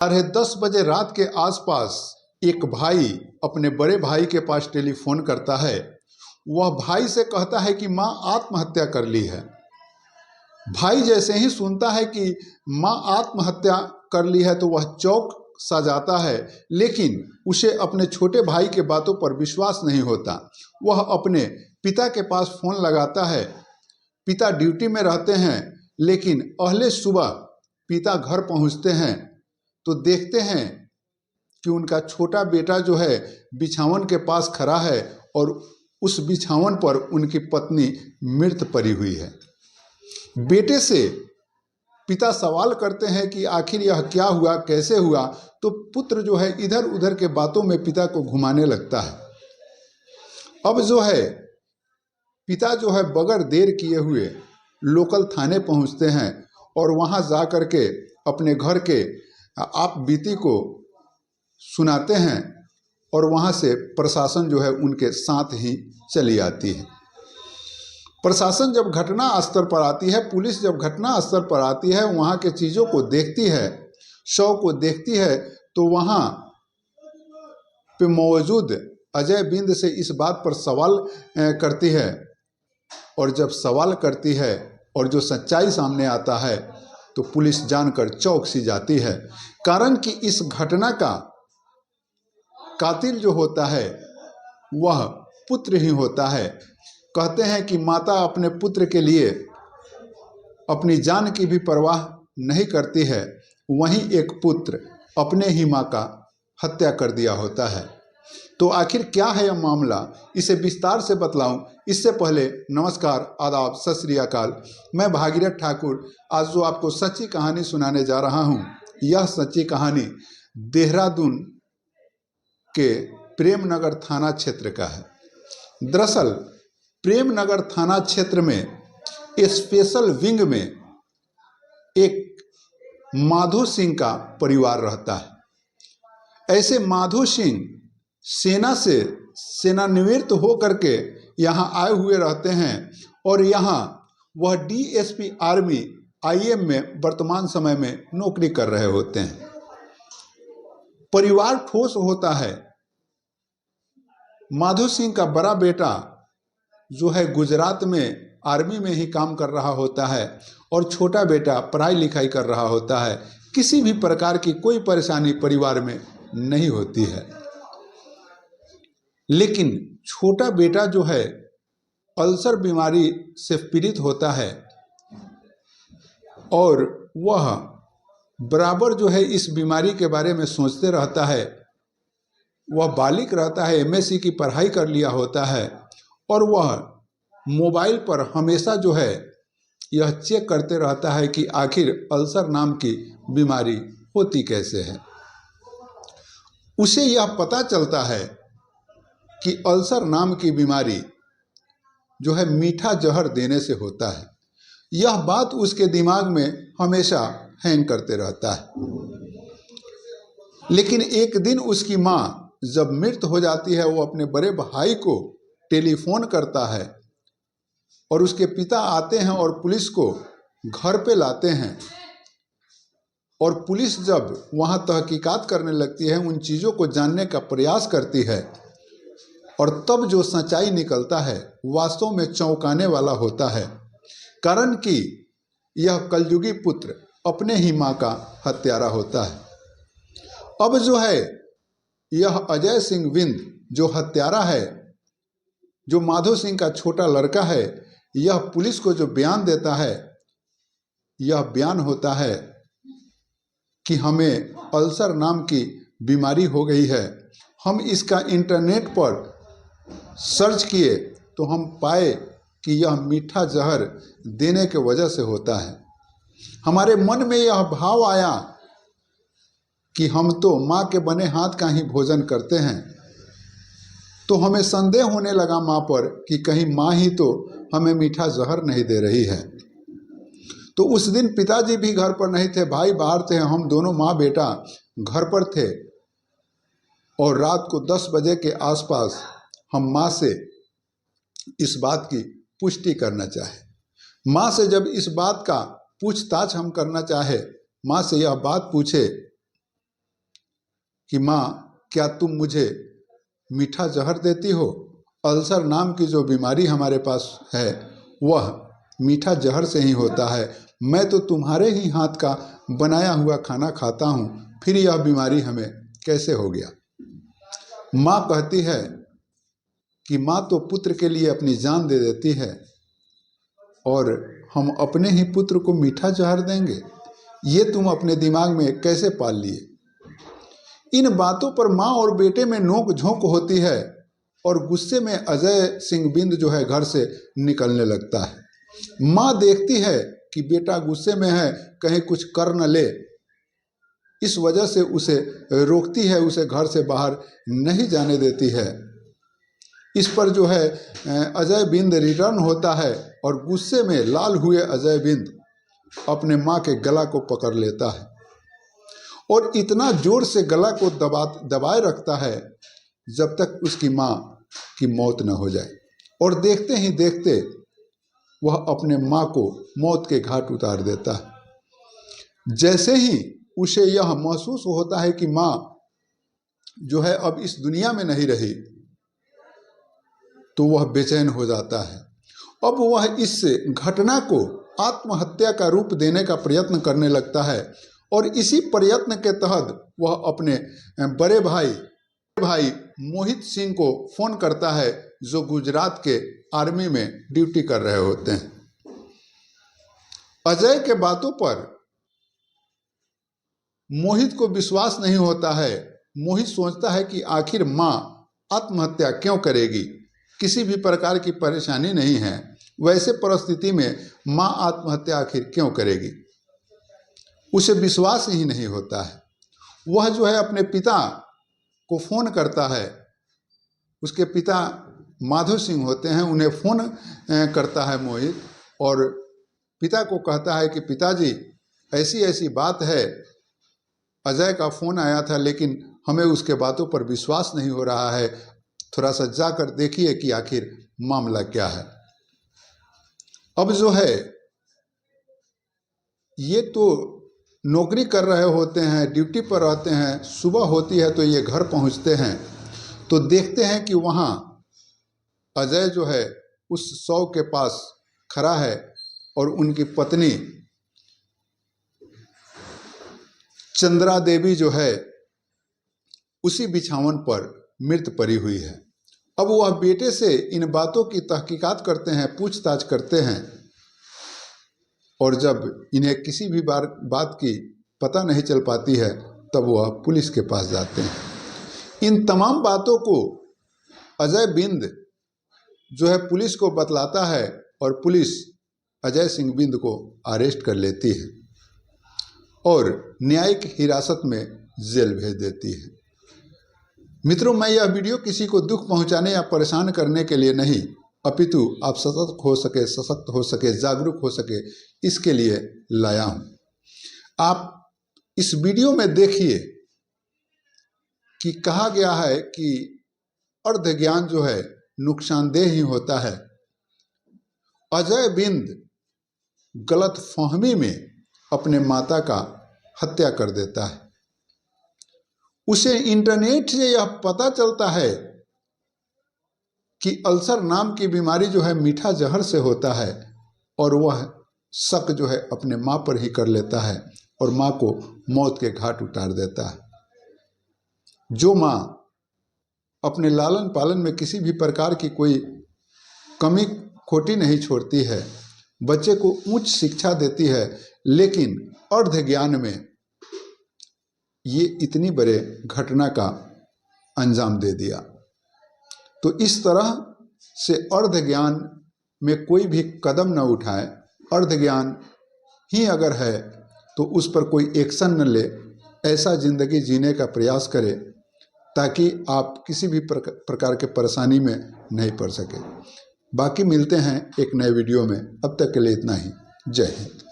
10:30 रात के आसपास एक भाई अपने बड़े भाई के पास टेलीफोन करता है। वह भाई से कहता है कि माँ आत्महत्या कर ली है। भाई जैसे ही सुनता है कि माँ आत्महत्या कर ली है तो वह चौंक सा जाता है, लेकिन उसे अपने छोटे भाई के बातों पर विश्वास नहीं होता। वह अपने पिता के पास फोन लगाता है। पिता ड्यूटी में रहते हैं, लेकिन अगले सुबह पिता घर पहुंचते हैं तो देखते हैं कि उनका छोटा बेटा जो है बिछावन के पास खड़ा है और उस बिछावन पर उनकी पत्नी मृत पड़ी हुई है। बेटे से पिता सवाल करते हैं कि आखिर यह क्या हुआ, कैसे हुआ, तो पुत्र जो है इधर उधर के बातों में पिता को घुमाने लगता है। अब जो है पिता जो है बगैर देर किए हुए लोकल थाने पहुंचते हैं और वहां जा कर के अपने घर के आप बीती को सुनाते हैं और वहां से प्रशासन जो है उनके साथ ही चली आती है। प्रशासन जब घटना स्थल पर आती है, पुलिस जब घटना स्थल पर आती है, वहां के चीज़ों को देखती है, शव को देखती है, तो वहां पे मौजूद अजय बिंद से इस बात पर सवाल करती है। और जब सवाल करती है और जो सच्चाई सामने आता है तो पुलिस जानकर चौंक सी जाती है, कारण कि इस घटना का कातिल जो होता है वह पुत्र ही होता है। कहते हैं कि माता अपने पुत्र के लिए अपनी जान की भी परवाह नहीं करती है, वहीं एक पुत्र अपने ही माँ का हत्या कर दिया होता है। तो आखिर क्या है यह मामला, इसे विस्तार से बतलाऊं इससे पहले नमस्कार, आदाब, सत श्री अकाल। मैं भागीरथ ठाकुर आज जो आपको सच्ची कहानी सुनाने जा रहा हूं, यह सच्ची कहानी देहरादून के प्रेमनगर थाना क्षेत्र का है। दरअसल प्रेमनगर थाना क्षेत्र में स्पेशल विंग में एक माधो सिंह का परिवार रहता है। ऐसे माधो सिंह सेना से सेवानिवृत्त होकर के यहाँ आए हुए रहते हैं और यहाँ वह डीएसपी आर्मी आईएम में वर्तमान समय में नौकरी कर रहे होते हैं। परिवार ठोस होता है। माधो सिंह का बड़ा बेटा जो है गुजरात में आर्मी में ही काम कर रहा होता है और छोटा बेटा पढ़ाई लिखाई कर रहा होता है। किसी भी प्रकार की कोई परेशानी परिवार में नहीं होती है, लेकिन छोटा बेटा जो है अल्सर बीमारी से पीड़ित होता है और वह बराबर जो है इस बीमारी के बारे में सोचते रहता है। वह बालिग रहता है, एमएससी की पढ़ाई कर लिया होता है और वह मोबाइल पर हमेशा जो है यह चेक करते रहता है कि आखिर अल्सर नाम की बीमारी होती कैसे है। उसे यह पता चलता है कि अल्सर नाम की बीमारी जो है मीठा जहर देने से होता है। यह बात उसके दिमाग में हमेशा हैंग करते रहता है। लेकिन एक दिन उसकी माँ जब मृत हो जाती है, वो अपने बड़े भाई को टेलीफोन करता है और उसके पिता आते हैं और पुलिस को घर पे लाते हैं। और पुलिस जब वहाँ तहकीकात करने लगती है, उन चीज़ों को जानने का प्रयास करती है और तब जो सच्चाई निकलता है वास्तव में चौंकाने वाला होता है, कारण कि यह कलयुगी पुत्र अपने ही माँ का हत्यारा होता है। अब जो है यह अजय सिंह बिंद जो हत्यारा है, जो माधो सिंह का छोटा लड़का है, यह पुलिस को जो बयान देता है, यह बयान होता है कि हमें अल्सर नाम की बीमारी हो गई है। हम इसका इंटरनेट पर सर्च किए तो हम पाए कि यह मीठा जहर देने के वजह से होता है। हमारे मन में यह भाव आया कि हम तो माँ के बने हाथ का ही भोजन करते हैं, तो हमें संदेह होने लगा माँ पर कि कहीं माँ ही तो हमें मीठा जहर नहीं दे रही है। तो उस दिन पिताजी भी घर पर नहीं थे, भाई बाहर थे, हम दोनों माँ बेटा घर पर थे और रात को 10 बजे के आसपास हम माँ से इस बात की पुष्टि करना चाहे। माँ से जब इस बात का पूछताछ हम करना चाहे, माँ से यह बात पूछे कि माँ क्या तुम मुझे मीठा जहर देती हो? अल्सर नाम की जो बीमारी हमारे पास है वह मीठा जहर से ही होता है। मैं तो तुम्हारे ही हाथ का बनाया हुआ खाना खाता हूँ, फिर यह बीमारी हमें कैसे हो गया? माँ कहती है कि माँ तो पुत्र के लिए अपनी जान दे देती है और हम अपने ही पुत्र को मीठा जहर देंगे? ये तुम अपने दिमाग में कैसे पाल लिए? इन बातों पर माँ और बेटे में नोक झोंक होती है और गुस्से में अजय सिंह बिंद जो है घर से निकलने लगता है। माँ देखती है कि बेटा गुस्से में है, कहीं कुछ कर न ले, इस वजह से उसे रोकती है, उसे घर से बाहर नहीं जाने देती है। इस पर जो है अजय बिंद रिटर्न होता है और गुस्से में लाल हुए अजय बिंद अपने माँ के गला को पकड़ लेता है और इतना जोर से गला को दबाए रखता है जब तक उसकी माँ की मौत न हो जाए। और देखते ही देखते वह अपने माँ को मौत के घाट उतार देता है। जैसे ही उसे यह महसूस होता है कि माँ जो है अब इस दुनिया में नहीं रही, तो वह बेचैन हो जाता है। अब वह इस घटना को आत्महत्या का रूप देने का प्रयत्न करने लगता है और इसी प्रयत्न के तहत वह अपने बड़े भाई मोहित सिंह को फोन करता है, जो गुजरात के आर्मी में ड्यूटी कर रहे होते हैं। अजय के बातों पर मोहित को विश्वास नहीं होता है। मोहित सोचता है कि आखिर माँ आत्महत्या क्यों करेगी? किसी भी प्रकार की परेशानी नहीं है, वैसे परिस्थिति में माँ आत्महत्या आखिर क्यों करेगी? उसे विश्वास ही नहीं होता है। वह जो है अपने पिता को फ़ोन करता है। उसके पिता माधव सिंह होते हैं, उन्हें फ़ोन करता है मोहित और पिता को कहता है कि पिताजी ऐसी ऐसी बात है, अजय का फ़ोन आया था लेकिन हमें उसके बातों पर विश्वास नहीं हो रहा है, थोड़ा सा जाकर देखिए कि आखिर मामला क्या है। अब जो है ये तो नौकरी कर रहे होते हैं, ड्यूटी पर रहते हैं, सुबह होती है तो ये घर पहुंचते हैं तो देखते हैं कि वहाँ अजय जो है उस शव के पास खड़ा है और उनकी पत्नी चंद्रा देवी जो है उसी बिछावन पर मृत पड़ी हुई है। अब वह बेटे से इन बातों की तहकीकात करते हैं, पूछताछ करते हैं और जब इन्हें किसी भी बात की पता नहीं चल पाती है तब वह पुलिस के पास जाते हैं। इन तमाम बातों को अजय बिंद जो है पुलिस को बतलाता है और पुलिस अजय सिंह बिंद को अरेस्ट कर लेती है और न्यायिक हिरासत में जेल भेज देती है। मित्रों, मैं यह वीडियो किसी को दुख पहुंचाने या परेशान करने के लिए नहीं, अपितु आप सतर्क हो सके, सशक्त हो सके, जागरूक हो सके, इसके लिए लाया हूं। आप इस वीडियो में देखिए कि कहा गया है कि अर्ध ज्ञान जो है नुकसानदेह ही होता है। अजय बिंद गलत फहमी में अपने माता का हत्या कर देता है। उसे इंटरनेट से यह पता चलता है कि अल्सर नाम की बीमारी जो है मीठा जहर से होता है और वह शक जो है अपने माँ पर ही कर लेता है और माँ को मौत के घाट उतार देता है। जो माँ अपने लालन पालन में किसी भी प्रकार की कोई कमी खोटी नहीं छोड़ती है, बच्चे को उच्च शिक्षा देती है, लेकिन अर्ध ज्ञान में ये इतनी बड़े घटना का अंजाम दे दिया। तो इस तरह से अर्ध ज्ञान में कोई भी कदम न उठाए। अर्ध ज्ञान ही अगर है तो उस पर कोई एक्शन न ले, ऐसा ज़िंदगी जीने का प्रयास करे ताकि आप किसी भी प्रकार के परेशानी में नहीं पड़ सके। बाकी मिलते हैं एक नए वीडियो में, अब तक के लिए इतना ही। जय हिंद।